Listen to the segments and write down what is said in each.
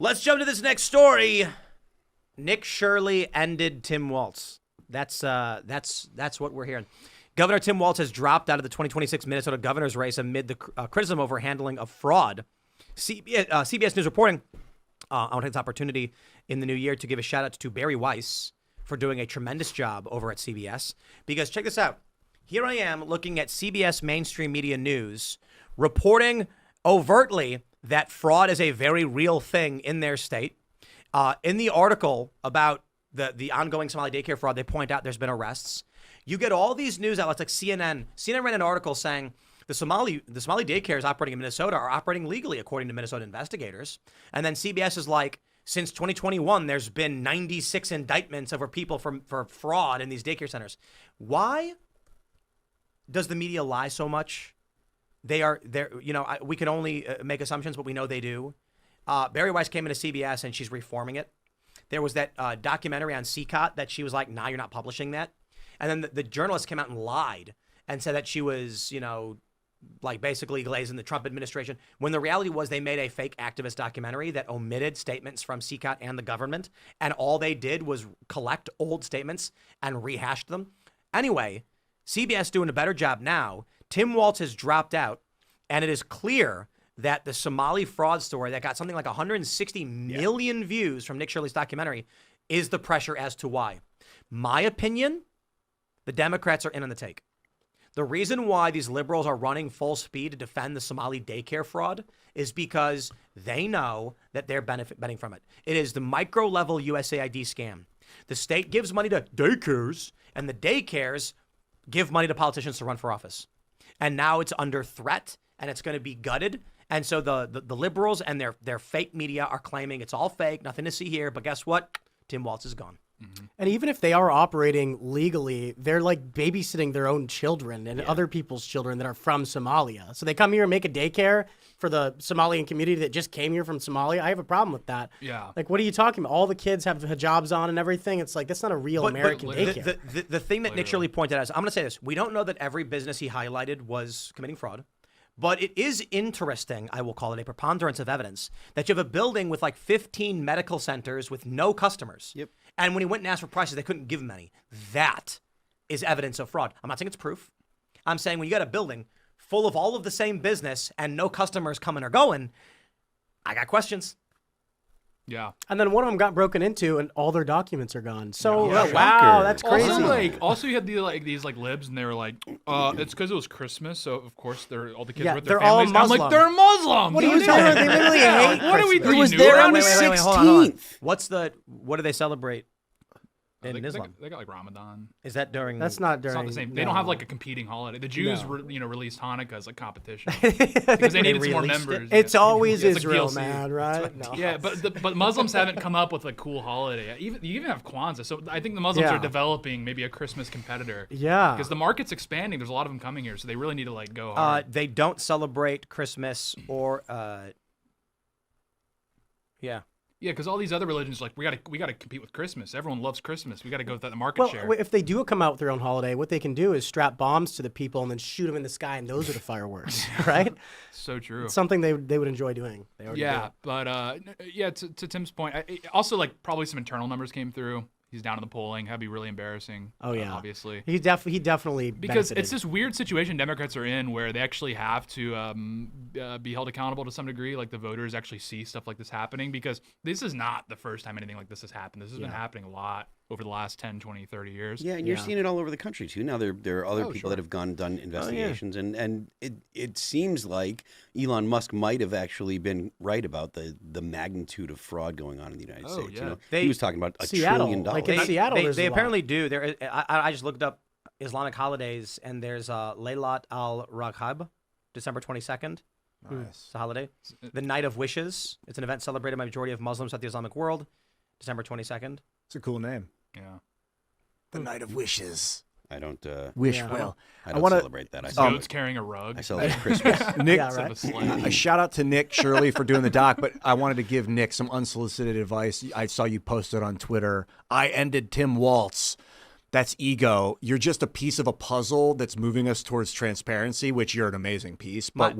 Let's jump to this next story. Nick Shirley ended Tim Walz. That's what we're hearing. Governor Tim Walz has dropped out of the 2026 Minnesota governor's race amid the criticism over handling of fraud. CBS News reporting, I want to take this opportunity in the new year to give a shout out to Barry Weiss for doing a tremendous job over at CBS. Because check this out. Here I am looking at CBS mainstream media news reporting overtly that fraud is a very real thing in their state. In the article about the ongoing Somali daycare fraud, they point out there's been arrests. You get all these news outlets like CNN. CNN ran an article saying the Somali daycares operating in Minnesota are operating legally, according to Minnesota investigators. And then CBS is like, since 2021, there's been 96 indictments over people for fraud in these daycare centers. Why does the media lie so much? We can only make assumptions, but we know they do. Barry Weiss came into CBS and she's reforming it. There was that documentary on CCOT that she was like, nah, you're not publishing that. And then the journalist came out and lied and said that she was, like basically glazing the Trump administration, when the reality was they made a fake activist documentary that omitted statements from CCOT and the government. And all they did was collect old statements and rehashed them. Anyway, CBS doing a better job now. Tim Walz has dropped out, and it is clear that the Somali fraud story that got something like 160 million views from Nick Shirley's documentary is the pressure as to why. My opinion, the Democrats are in on the take. The reason why these liberals are running full speed to defend the Somali daycare fraud is because they know that they're benefiting from it. It is the micro-level USAID scam. The state gives money to daycares, and the daycares give money to politicians to run for office. And now it's under threat, and it's going to be gutted. And so the liberals and their fake media are claiming it's all fake, nothing to see here. But guess what? Tim Walz is gone. Mm-hmm. And even if they are operating legally, they're like babysitting their own children and other people's children that are from Somalia. So they come here and make a daycare for the Somalian community that just came here from Somalia. I have a problem with that. Yeah. Like, what are you talking about? All the kids have hijabs on and everything. It's like, that's not a real American daycare. The thing that Nick Shirley pointed out is, I'm going to say this. We don't know that every business he highlighted was committing fraud. But it is interesting, I will call it a preponderance of evidence, that you have a building with like 15 medical centers with no customers. Yep. And when he went and asked for prices, they couldn't give him any. That is evidence of fraud. I'm not saying it's proof. I'm saying when you got a building full of all of the same business and no customers coming or going, I got questions. Yeah. And then one of them got broken into and all their documents are gone. So, Yeah, wow, that's crazy. Also, you had these libs, and they were like, it's because it was Christmas, so of course all the kids were with their they're all families. I'm like, Muslim. they're Muslim. What are you talking about? They literally hate What are we? Christmas. It was there on the Hold on. 16th. What do they celebrate in They Islam? got like Ramadan. Is that during? That's not It's during. not the same. They don't have like a competing holiday. The Jews, released Hanukkah as like competition because because they needed some more members. It's always Yeah, it's like Israel, DLC. man, right? No. Yeah, but Muslims haven't come up with a cool holiday. You even have Kwanzaa. So I think the Muslims are developing maybe a Christmas competitor. Yeah. Because the market's expanding. There's a lot of them coming here, so they really need to like go hard. They don't celebrate Christmas or yeah. Yeah, because all these other religions, like we gotta compete with Christmas. Everyone loves Christmas. We gotta go with the market share. Well, if they do come out with their own holiday, what they can do is strap bombs to the people and then shoot them in the sky, and those are the fireworks, right? So true. It's something they would enjoy doing. They already do. But to Tim's point, also like probably some internal numbers came through. He's down in the polling. That'd be really embarrassing. Oh yeah, obviously. He definitely because benefited. it's this weird situation Democrats are in where they actually have to be held accountable to some degree. Like the voters actually see stuff like this happening because this is not the first time anything like this has happened. This has been happening a lot over the last 10, 20, 30 years. Yeah, and you're seeing it all over the country too. Now there are other people that have done investigations, and it seems like Elon Musk might have actually been right about the magnitude of fraud going on in the United States. Yeah. You know, They- he was talking about Seattle, $1 trillion. like in Seattle, there's They a lot. apparently do. I just looked up Islamic holidays, and there's Laylat al-Raghab, December 22nd. Nice. It's a holiday. The Night of Wishes. It's an event celebrated by a majority of Muslims throughout the Islamic world. December 22nd. It's a cool name. Yeah. The Night of Wishes. I don't Wish Yeah. well. I don't wanna- celebrate that. I Goats carrying a rug. celebrate Christmas. Nick, Yeah, Instead of right. a sleigh. a shout out to Nick Shirley for doing the doc, but I wanted to give Nick some unsolicited advice. I saw you posted on Twitter. I ended Tim Walz. That's ego. You're just a piece of a puzzle that's moving us towards transparency, which you're an amazing piece. But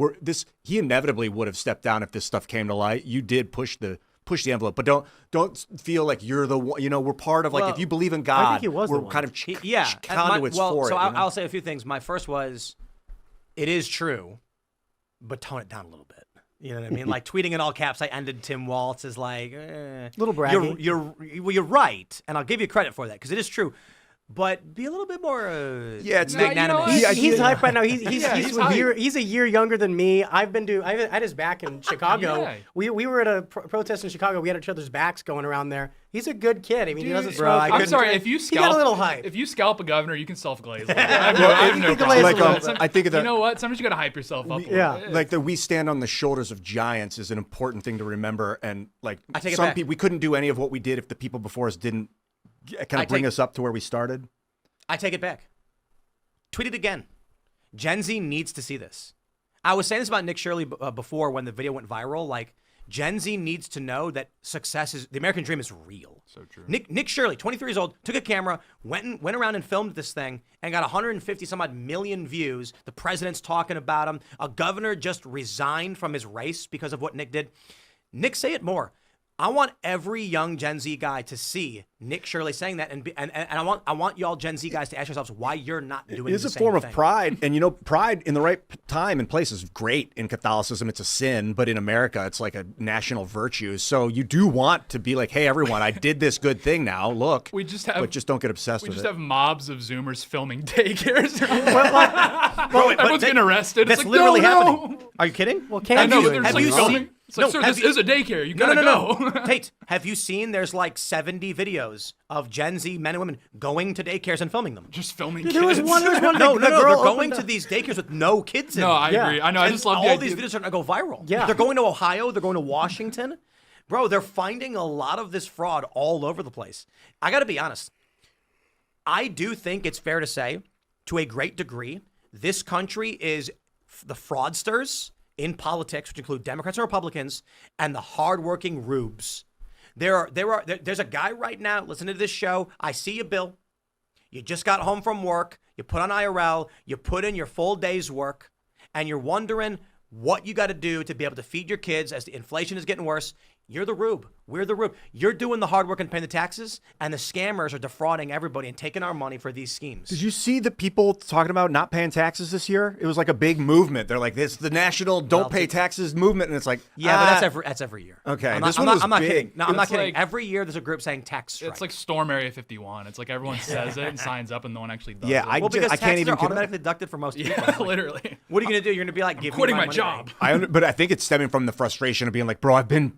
he inevitably would have stepped down if this stuff came to light. You did push the push the envelope, but don't feel like you're the one. You know, we're part of like if you believe in God, I think he was the we're one. kind of Yeah. conduits for it. So you know? I'll say a few things. My first was, it is true, but tone it down a little bit. You know what I mean? Like tweeting in all caps, I ended Tim Walz is like, Little braggy. You're right, and I'll give you credit for that because it is true. But be a little bit more it's magnanimous. He's hype right now. He's hype. he's a year younger than me. I had his back in Chicago. Yeah. We were at a protest in Chicago. We had each other's backs going around there. He's a good kid. I mean, he doesn't Dude, smoke. I'm sorry, if you he scalp, got a little hype. If you scalp a governor, you can self-glaze. Like, I have no you can problem. glaze with a that. little I think of You the- know what? Sometimes you got to hype yourself up. Like the we stand on the shoulders of giants is an important thing to remember, and like I take it some back. people, we couldn't do any of what we did if the people before us didn't kind of bring us up to where we started. I take it back. Tweet it again. Gen Z needs to see this. I was saying this about Nick Shirley before when the video went viral. Like, Gen Z needs to know that success is the American dream is real. So true. Nick Shirley, 23 years old, took a camera, went around and filmed this thing, and got 150 some odd million views. The president's talking about him. A governor just resigned from his race because of what Nick did. Nick, say it more. I want every young Gen Z guy to see Nick Shirley saying that, and I want y'all Gen Z guys to ask yourselves why you're not doing. It is the a same form thing. of pride, and you know, pride in the right time and place is great. In Catholicism, it's a sin, but in America, it's like a national virtue. So you do want to be like, "Hey, everyone, I did this good thing. Now look." We just have, but just don't get obsessed we with just it. have mobs of Zoomers filming daycares. Bro, Everyone's getting arrested. That's It's like, literally no, happening. no. Are you kidding? Well, I can't know, you? but they're have just you like filming. seen- It's like, No, sir, have this you- is a daycare. You No, gotta no. go. Tate, have you seen? There's like 70 videos of Gen Z men and women going to daycares and filming them. Just filming There kids. was one. There was one. No, the they're girl going opened to up- these daycares with no kids in No, them. I Yeah. agree. I know. I And just love the all idea. these videos are gonna go viral. Yeah. They're going to Ohio. They're going to Washington. Bro, they're finding a lot of this fraud all over the place. I got to be honest. I do think it's fair to say, to a great degree, this country is the fraudsters in politics, which include Democrats and Republicans, and the hardworking rubes. There's a guy right now, listen to this show. I see you, Bill. You just got home from work. You put on IRL. You put in your full day's work, and you're wondering what you got to do to be able to feed your kids as the inflation is getting worse. You're the rube. We're the rube. You're doing the hard work and paying the taxes, and the scammers are defrauding everybody and taking our money for these schemes. Did you see the people talking about not paying taxes this year? It was like a big movement. They're like, "This the national don't pay taxes movement," and it's like, Yeah, but that's every year. Okay, I'm this not, one I'm was not, I'm not big. kidding. No, I'm not It's kidding. like- Every year there's a group saying tax strike. It's like Storm Area 51. It's like everyone says it and signs up, and no one actually does Yeah, it. well, because I can't taxes even are automatically deducted for most people. Yeah, literally. What are you gonna do? You're gonna be like, give Quitting me my money job. back. But I think it's stemming from the frustration of being like, bro, I've been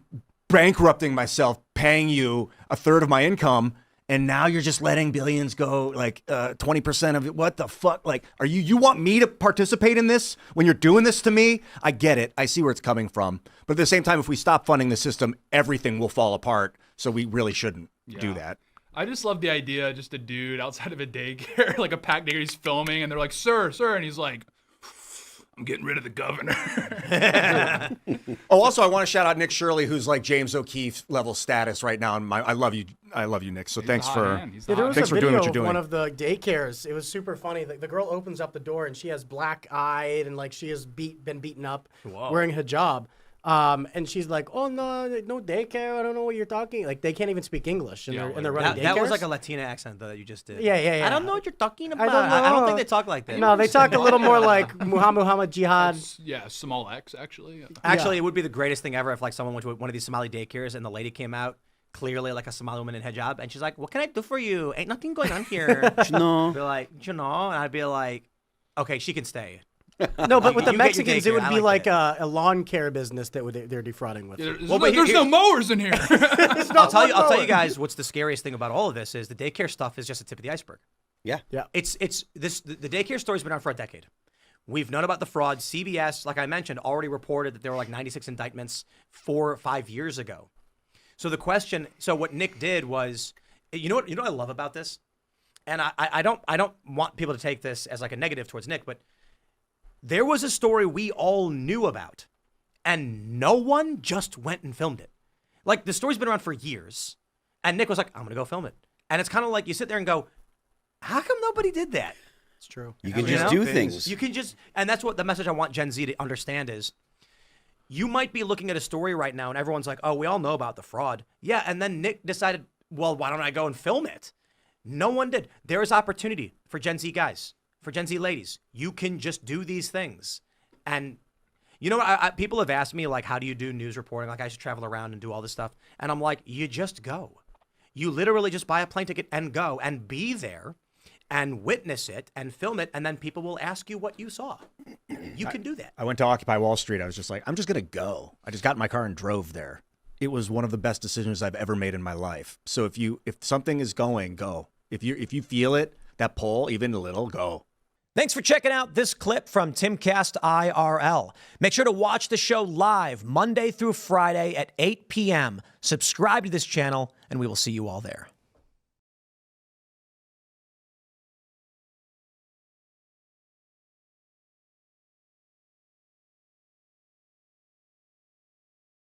bankrupting myself, paying you a third of my income, and now you're just letting billions go, like 20% of it. What the fuck? Like, you want me to participate in this when you're doing this to me? I get it. I see where it's coming from. But at the same time, if we stop funding the system, everything will fall apart. So we really shouldn't do that. I just love the idea, just a dude outside of a daycare, like a packed daycare, he's filming, and they're like, sir, and he's like, I'm getting rid of the governor. Oh, also, I want to shout out Nick Shirley, who's like James O'Keefe level status right now. And I love you, Nick. So thanks for There was thanks a for video doing what you're of doing. one of the daycares. It was super funny. The girl opens up the door and she has black eyed and like she has been beaten up, wearing hijab. And she's like, "Oh no daycare. I don't know what you're talking." Like they can't even speak English, and they're running daycares. That was like a Latina accent that you just did. Yeah. I don't know what you're talking about. don't I don't know. think they talk like that. No, they talk a little more like Muhammad Jihad. Yeah, small X, actually. Actually, it would be the greatest thing ever if like someone went to one of these Somali daycares and the lady came out clearly like a Somali woman in hijab, and she's like, "What can I do for you? Ain't nothing going on here." No. Be like, and I'd be like, "Okay, she can stay." No, but with the You get your Mexicans, it daycare. would I be like like a lawn care business that they're defrauding with. There's, Well, but there's here- no mowers in here. I'll tell you guys what's the scariest thing about all of this is the daycare stuff is just the tip of the iceberg. Yeah. It's the daycare story's been on for a decade. We've known about the fraud. CBS, like I mentioned, already reported that there were like 96 indictments 4 or 5 years ago. So what Nick did was, you know what I love about this, and I don't want people to take this as like a negative towards Nick, but there was a story we all knew about, and no one just went and filmed it. Like the story's been around for years, and Nick was like, "I'm gonna go film it," and it's kind of like you sit there and go, "How come nobody did that?" It's true. You can You just know? do things. You can just, and that's what the message I want Gen Z to understand is, You might be looking at a story right now and everyone's like, oh, we all know about the fraud. Yeah, and then Nick decided, well, why don't I go and film it? No one did. There is opportunity for Gen Z guys, for Gen Z ladies. You can just do these things. And you know what? People have asked me, like, how do you do news reporting? Like, I should travel around and do all this stuff. And I'm like, you just go. You literally just buy a plane ticket and go and be there and witness it and film it, and then people will ask you what you saw. You can do that. I went to Occupy Wall Street. I was just like, I'm just going to go. I just got in my car and drove there. It was one of the best decisions I've ever made in my life. So if something is going, go. If you feel it, that pull, even a little, go. Thanks for checking out this clip from Timcast IRL. Make sure to watch the show live Monday through Friday at 8 p.m. Subscribe to this channel, and we will see you all there.